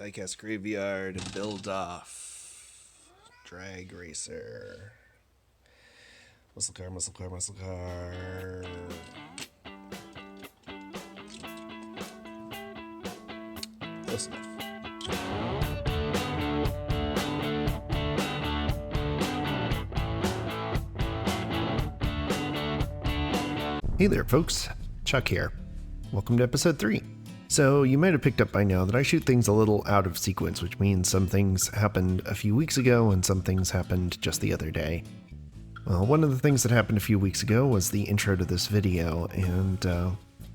Diecast graveyard, build off, drag racer, muscle car, close enough. Hey there folks, Chuck here. Welcome to episode 3. So you might have picked up by now that I shoot things a little out of sequence, which means some things happened a few weeks ago and some things happened just the other day. Well, one of the things that happened a few weeks ago was the intro to this video, and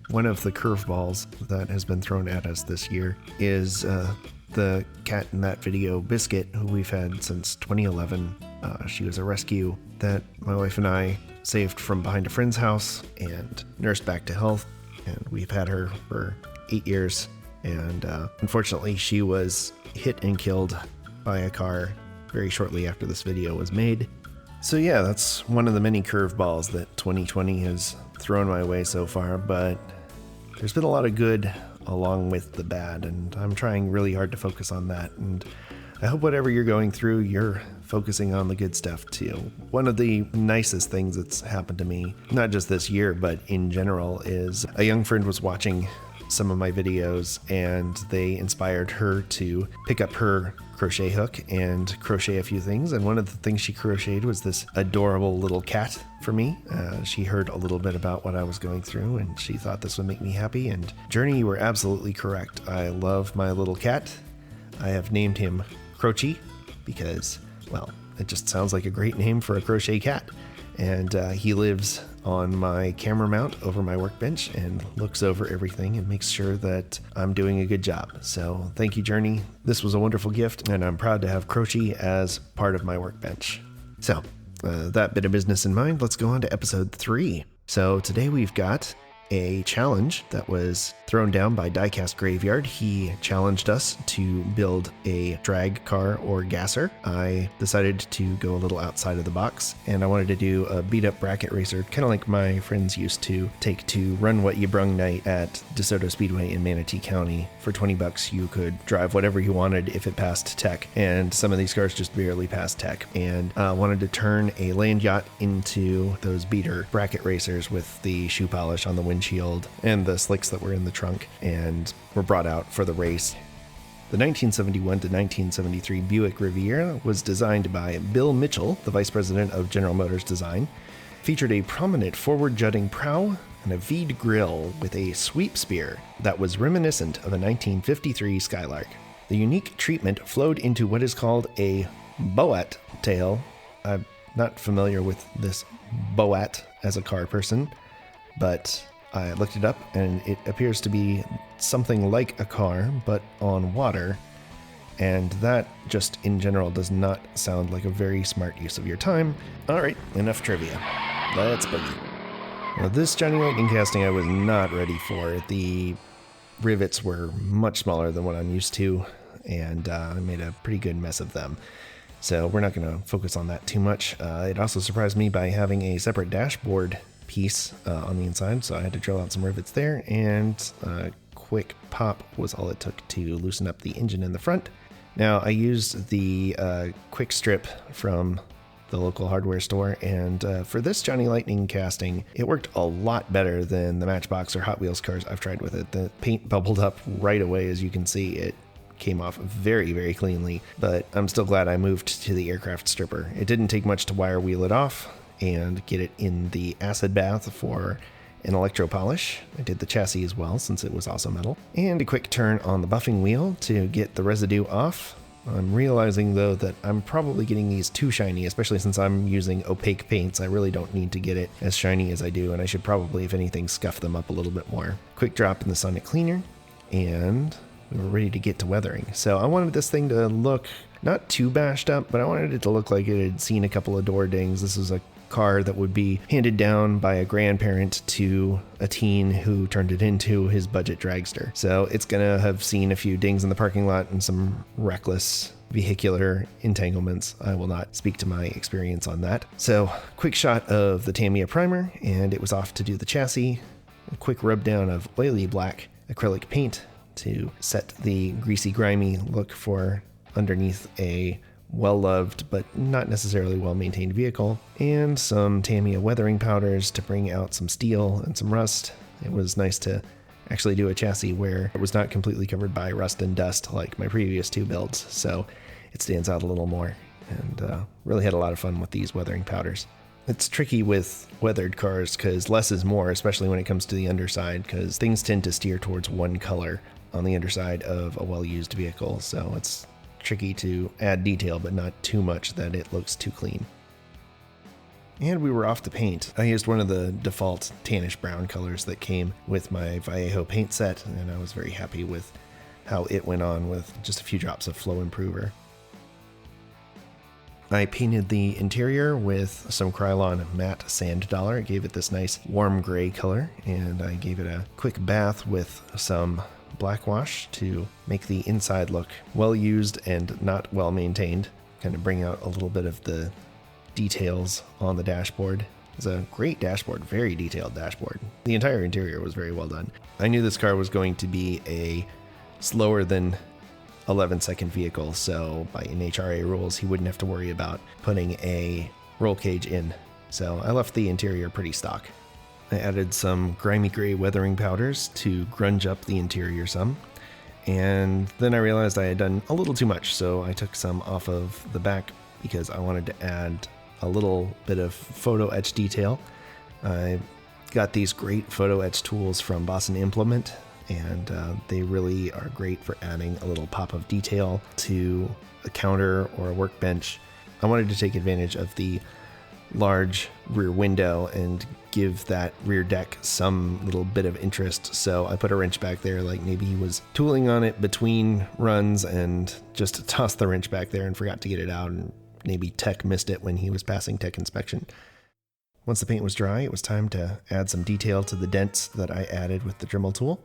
one of the curveballs that has been thrown at us this year is the cat in that video, Biscuit, who we've had since 2011. She was a rescue that my wife and I saved from behind a friend's house and nursed back to health, and we've had her for 8 years, and unfortunately she was hit and killed by a car very shortly after this video was made. So yeah, that's one of the many curveballs that 2020 has thrown my way so far, but there's been a lot of good along with the bad, and I'm trying really hard to focus on that, and I hope whatever you're going through, you're focusing on the good stuff too. One of the nicest things that's happened to me, not just this year, but in general, is a young friend was watching some of my videos and they inspired her to pick up her crochet hook and crochet a few things. And one of the things she crocheted was this adorable little cat for me. She heard a little bit about what I was going through and she thought this would make me happy. And Journey, you were absolutely correct. I love my little cat. I have named him Crochie because, well, it just sounds like a great name for a crochet cat. And he lives on my camera mount over my workbench and looks over everything and makes sure that I'm doing a good job. So thank you, Journey. This was a wonderful gift, and I'm proud to have Crochie as part of my workbench. So that bit of business in mind, let's go on to episode 3. So today we've got a challenge that was thrown down by Diecast Graveyard. He challenged us to build a drag car or gasser. I decided to go a little outside of the box, and I wanted to do a beat-up bracket racer, kind of like my friends used to take to Run What You Brung night at DeSoto Speedway in Manatee County. For $20, you could drive whatever you wanted if it passed tech, and some of these cars just barely passed tech. And I wanted to turn a land yacht into those beater bracket racers with the shoe polish on the windshield and the slicks that were in the trunk and were brought out for the race. The 1971 to 1973 Buick Riviera was designed by Bill Mitchell, the vice president of General Motors Design, featured a prominent forward-jutting prow and a V'd grille with a sweep spear that was reminiscent of a 1953 Skylark. The unique treatment flowed into what is called a boat tail. I'm not familiar with this boat as a car person, but I looked it up and it appears to be something like a car, but on water. And that just in general does not sound like a very smart use of your time. All right, enough trivia. Let's boogie. Now this Johnny Lightning casting I was not ready for. The rivets were much smaller than what I'm used to, and I made a pretty good mess of them. So we're not going to focus on that too much. It also surprised me by having a separate dashboard piece on the inside, so I had to drill out some rivets there, and a quick pop was all it took to loosen up the engine in the front. Now I used the quick strip from the local hardware store, and for this Johnny Lightning casting, it worked a lot better than the Matchbox or Hot Wheels cars I've tried with it. The paint bubbled up right away. As you can see, it came off very, very cleanly, but I'm still glad I moved to the aircraft stripper. It didn't take much to wire wheel it off and get it in the acid bath for an electro polish. I did the chassis as well since it was also metal, and a quick turn on the buffing wheel to get the residue off. I'm realizing though that I'm probably getting these too shiny, especially since I'm using opaque paints. I really don't need to get it as shiny as I do, and I should probably, if anything, scuff them up a little bit more. Quick drop in the sonic cleaner, and we were ready to get to weathering. So I wanted this thing to look not too bashed up, but I wanted it to look like it had seen a couple of door dings. This is a car that would be handed down by a grandparent to a teen who turned it into his budget dragster. So it's gonna have seen a few dings in the parking lot and some reckless vehicular entanglements. I will not speak to my experience on that. So quick shot of the Tamiya primer, and it was off to do the chassis. A quick rub down of oily black acrylic paint to set the greasy, grimy look for underneath a well-loved but not necessarily well-maintained vehicle, and some Tamiya weathering powders to bring out some steel and some rust. It was nice to actually do a chassis where it was not completely covered by rust and dust like my previous two builds, so it stands out a little more, and really had a lot of fun with these weathering powders. It's tricky with weathered cars because less is more, especially when it comes to the underside, because things tend to steer towards one color on the underside of a well-used vehicle, so it's tricky to add detail but not too much that it looks too clean. And we were off to paint. I used one of the default tannish brown colors that came with my Vallejo paint set, and I was very happy with how it went on with just a few drops of flow improver. I painted the interior with some Krylon matte sand dollar. It gave it this nice warm gray color, and I gave it a quick bath with some black wash to make the inside look well used and not well maintained, kind of bring out a little bit of the details on the dashboard. It's a great dashboard, very detailed dashboard. The entire interior was very well done. I knew this car was going to be a slower than 11-second vehicle, so by NHRA rules, he wouldn't have to worry about putting a roll cage in. So I left the interior pretty stock. I added some grimy gray weathering powders to grunge up the interior some, and then I realized I had done a little too much, so I took some off of the back because I wanted to add a little bit of photo etch detail. I got these great photo etch tools from Boston Implement, and they really are great for adding a little pop of detail to a counter or a workbench. I wanted to take advantage of the large rear window and give that rear deck some little bit of interest, so I put a wrench back there, like maybe he was tooling on it between runs and just tossed the wrench back there and forgot to get it out, and maybe tech missed it when he was passing tech inspection. Once the paint was dry, it was time to add some detail to the dents that I added with the Dremel tool.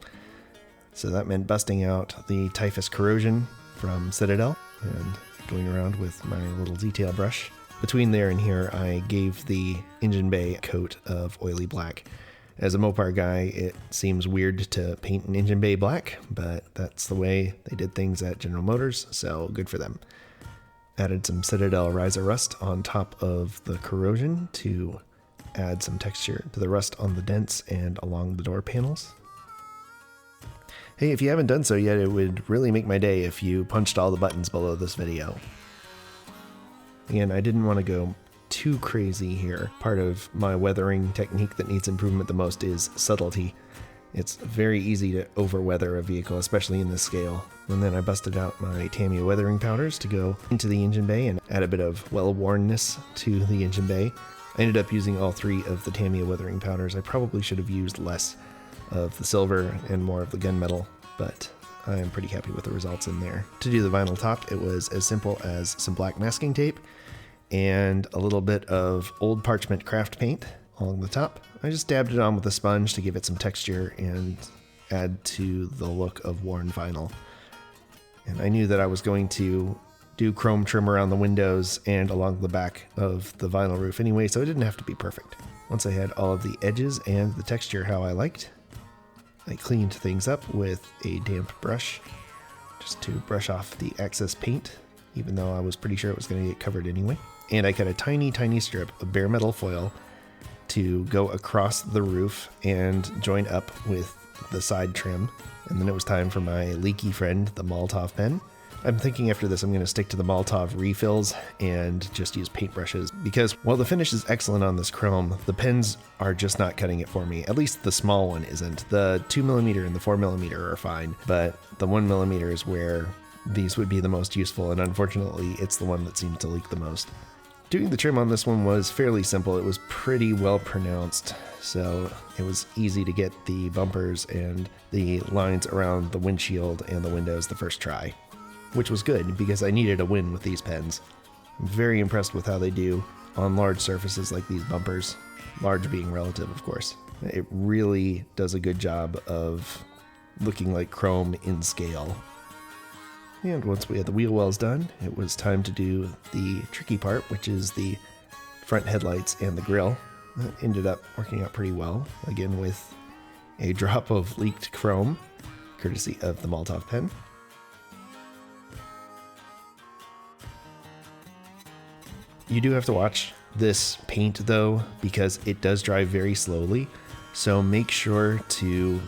So that meant busting out the Typhus corrosion from Citadel and going around with my little detail brush. Between there and here, I gave the engine bay a coat of oily black. As a Mopar guy, it seems weird to paint an engine bay black, but that's the way they did things at General Motors, so good for them. Added some Citadel Riser Rust on top of the corrosion to add some texture to the rust on the dents and along the door panels. Hey, if you haven't done so yet, it would really make my day if you punched all the buttons below this video. Again, I didn't want to go too crazy here. Part of my weathering technique that needs improvement the most is subtlety. It's very easy to over-weather a vehicle, especially in this scale. And then I busted out my Tamiya weathering powders to go into the engine bay and add a bit of well-wornness to the engine bay. I ended up using all three of the Tamiya weathering powders. I probably should have used less of the silver and more of the gunmetal, but I am pretty happy with the results in there. To do the vinyl top, it was as simple as some black masking tape and a little bit of old parchment craft paint along the top. I just dabbed it on with a sponge to give it some texture and add to the look of worn vinyl. And I knew that I was going to do chrome trim around the windows and along the back of the vinyl roof anyway, so it didn't have to be perfect. Once I had all of the edges and the texture how I liked, I cleaned things up with a damp brush just to brush off the excess paint, even though I was pretty sure it was going to get covered anyway. And I cut a tiny, tiny strip of bare metal foil to go across the roof and join up with the side trim. And then it was time for my leaky friend, the Molotov pen. I'm thinking after this I'm going to stick to the Molotov refills and just use paintbrushes, because while the finish is excellent on this chrome, the pens are just not cutting it for me. At least the small one isn't. The 2mm and the 4mm are fine, but the 1mm is where these would be the most useful, and unfortunately it's the one that seems to leak the most. Doing the trim on this one was fairly simple. It was pretty well pronounced, so it was easy to get the bumpers and the lines around the windshield and the windows the first try, which was good because I needed a win with these pens. I'm very impressed with how they do on large surfaces like these bumpers, large being relative, of course. It really does a good job of looking like chrome in scale. And once we had the wheel wells done, it was time to do the tricky part, which is the front headlights and the grille. That ended up working out pretty well, again with a drop of leaked chrome courtesy of the Molotov pen. You do have to watch this paint though, because it does dry very slowly. So make sure to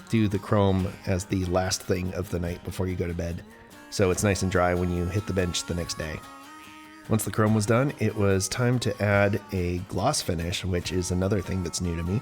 do the chrome as the last thing of the night before you go to bed, so it's nice and dry when you hit the bench the next day. Once the chrome was done, it was time to add a gloss finish, which is another thing that's new to me.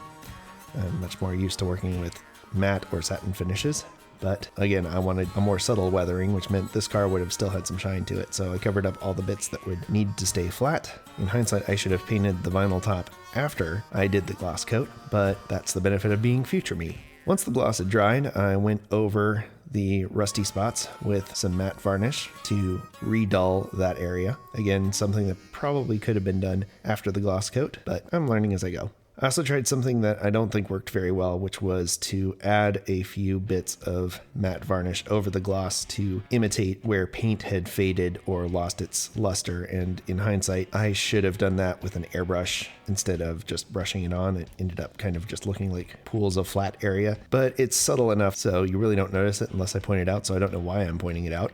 I'm much more used to working with matte or satin finishes, but again, I wanted a more subtle weathering, which meant this car would have still had some shine to it, so I covered up all the bits that would need to stay flat. In hindsight, I should have painted the vinyl top after I did the gloss coat, but that's the benefit of being future me. Once the gloss had dried, I went over the rusty spots with some matte varnish to redull that area. Again, something that probably could have been done after the gloss coat, but I'm learning as I go. I also tried something that I don't think worked very well, which was to add a few bits of matte varnish over the gloss to imitate where paint had faded or lost its luster. And in hindsight, I should have done that with an airbrush instead of just brushing it on. It ended up kind of just looking like pools of flat area, but it's subtle enough so you really don't notice it unless I point it out, so I don't know why I'm pointing it out.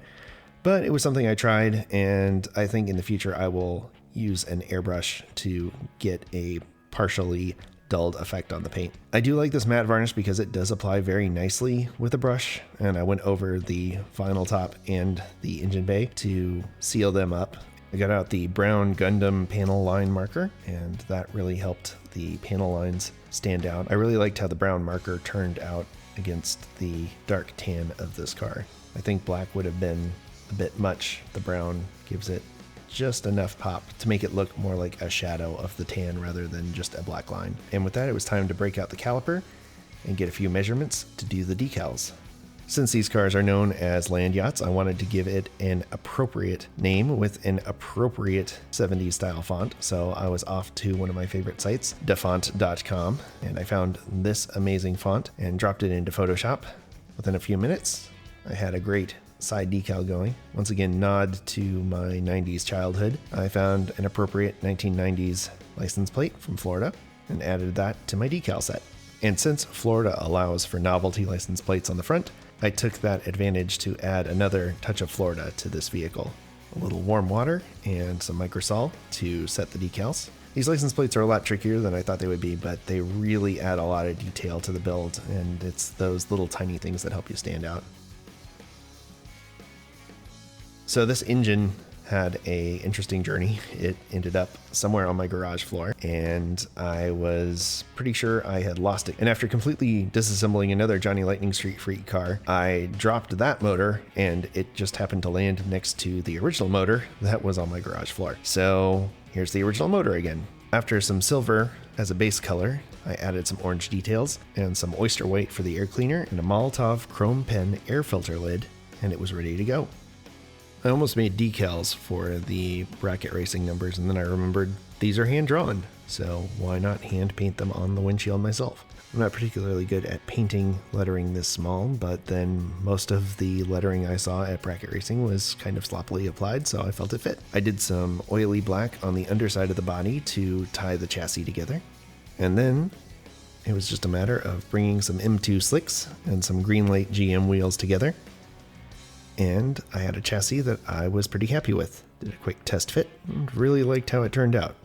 But it was something I tried, and I think in the future I will use an airbrush to get a partially dulled effect on the paint. I do like this matte varnish because it does apply very nicely with a brush, and I went over the vinyl top and the engine bay to seal them up. I got out the brown Gundam panel line marker, and that really helped the panel lines stand out. I really liked how the brown marker turned out against the dark tan of this car. I think black would have been a bit much. The brown gives it just enough pop to make it look more like a shadow of the tan rather than just a black line. And with that, it was time to break out the caliper and get a few measurements to do the decals. Since these cars are known as land yachts, I wanted to give it an appropriate name with an appropriate 70s style font. So I was off to one of my favorite sites, dafont.com, and I found this amazing font and dropped it into Photoshop. Within a few minutes, I had a great side decal going. Once again, nod to my 90s childhood. I found an appropriate 1990s license plate from Florida and added that to my decal set. And since Florida allows for novelty license plates on the front, I took that advantage to add another touch of Florida to this vehicle. A little warm water and some microsol to set the decals. These license plates are a lot trickier than I thought they would be, but they really add a lot of detail to the build, and it's those little tiny things that help you stand out. So this engine had a interesting journey. It ended up somewhere on my garage floor, and I was pretty sure I had lost it. And after completely disassembling another Johnny Lightning Street Freak car, I dropped that motor, and it just happened to land next to the original motor that was on my garage floor. So here's the original motor again. After some silver as a base color, I added some orange details and some oyster white for the air cleaner and a Molotov chrome pen air filter lid, and it was ready to go. I almost made decals for the bracket racing numbers, and then I remembered these are hand-drawn, so why not hand paint them on the windshield myself? I'm not particularly good at painting lettering this small, but then most of the lettering I saw at bracket racing was kind of sloppily applied, so I felt it fit. I did some oily black on the underside of the body to tie the chassis together, and then it was just a matter of bringing some M2 slicks and some Greenlight GM wheels together, and I had a chassis that I was pretty happy with. Did a quick test fit and really liked how it turned out.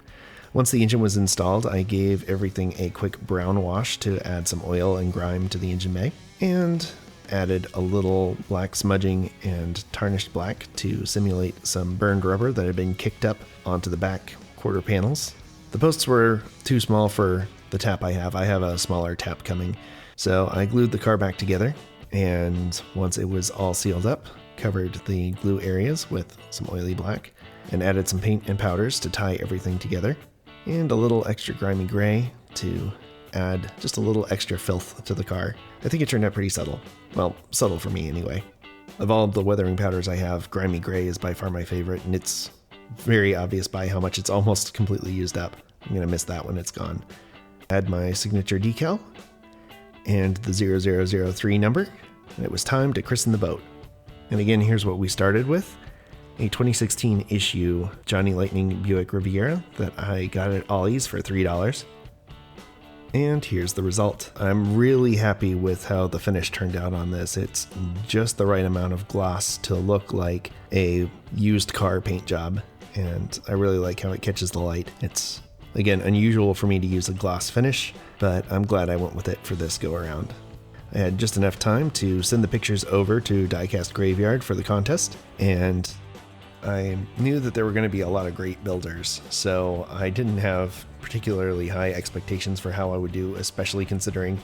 Once the engine was installed, I gave everything a quick brown wash to add some oil and grime to the engine bay, and added a little black smudging and tarnished black to simulate some burned rubber that had been kicked up onto the back quarter panels. The posts were too small for the tap I have. I have a smaller tap coming, so I glued the car back together, and once it was all sealed up, covered the glue areas with some oily black, and added some paint and powders to tie everything together, and a little extra grimy gray to add just a little extra filth to the car. I think it turned out pretty subtle. Well, subtle for me anyway. Of all the weathering powders I have, grimy gray is by far my favorite, and it's very obvious by how much it's almost completely used up. I'm gonna miss that when it's gone. Add my signature decal and the 0003 number, and it was time to christen the boat. And again, here's what we started with. A 2016 issue Johnny Lightning Buick Riviera that I got at Ollie's for $3. And here's the result. I'm really happy with how the finish turned out on this. It's just the right amount of gloss to look like a used car paint job, and I really like how it catches the light. It's, again, unusual for me to use a gloss finish, but I'm glad I went with it for this go around. I had just enough time to send the pictures over to Diecast Graveyard for the contest, and I knew that there were going to be a lot of great builders, so I didn't have particularly high expectations for how I would do, especially considering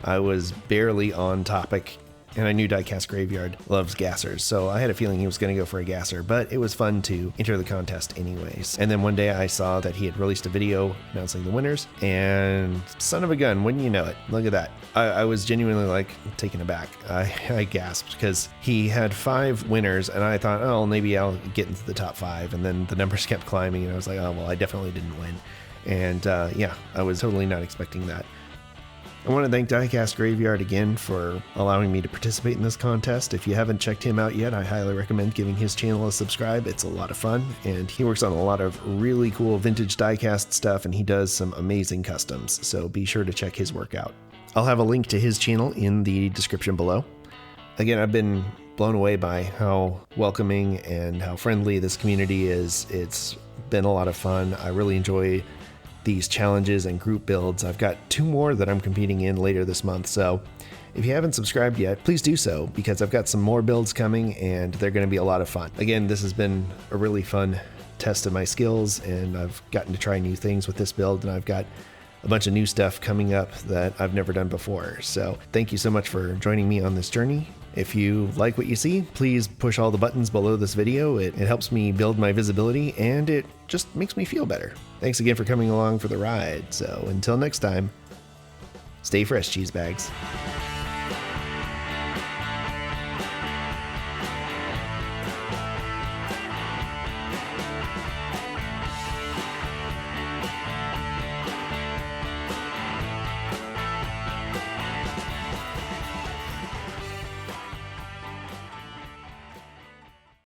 I was barely on topic, and I knew Diecast Graveyard loves gassers, so I had a feeling he was going to go for a gasser, but it was fun to enter the contest anyways. And then one day I saw that he had released a video announcing the winners, and son of a gun, wouldn't you know it, look at that. I was genuinely like taken aback. I gasped because he had 5 winners, and I thought, oh, maybe I'll get into the top 5, and then the numbers kept climbing, and I was like, oh, well, I definitely didn't win. And yeah, I was totally not expecting that. I want to thank Diecast Graveyard again for allowing me to participate in this contest. If you haven't checked him out yet, I highly recommend giving his channel a subscribe. It's a lot of fun, and he works on a lot of really cool vintage diecast stuff, and he does some amazing customs, so be sure to check his work out. I'll have a link to his channel in the description below. Again, I've been blown away by how welcoming and how friendly this community is. It's been a lot of fun. I really enjoy these challenges and group builds. I've got 2 more that I'm competing in later this month, so if you haven't subscribed yet, please do so, because I've got some more builds coming and they're going to be a lot of fun. Again, this has been a really fun test of my skills, and I've gotten to try new things with this build, and I've got a bunch of new stuff coming up that I've never done before. So thank you so much for joining me on this journey. If you like what you see, please push all the buttons below this video. It helps me build my visibility, and it just makes me feel better. Thanks again for coming along for the ride. So until next time, stay fresh, cheese bags.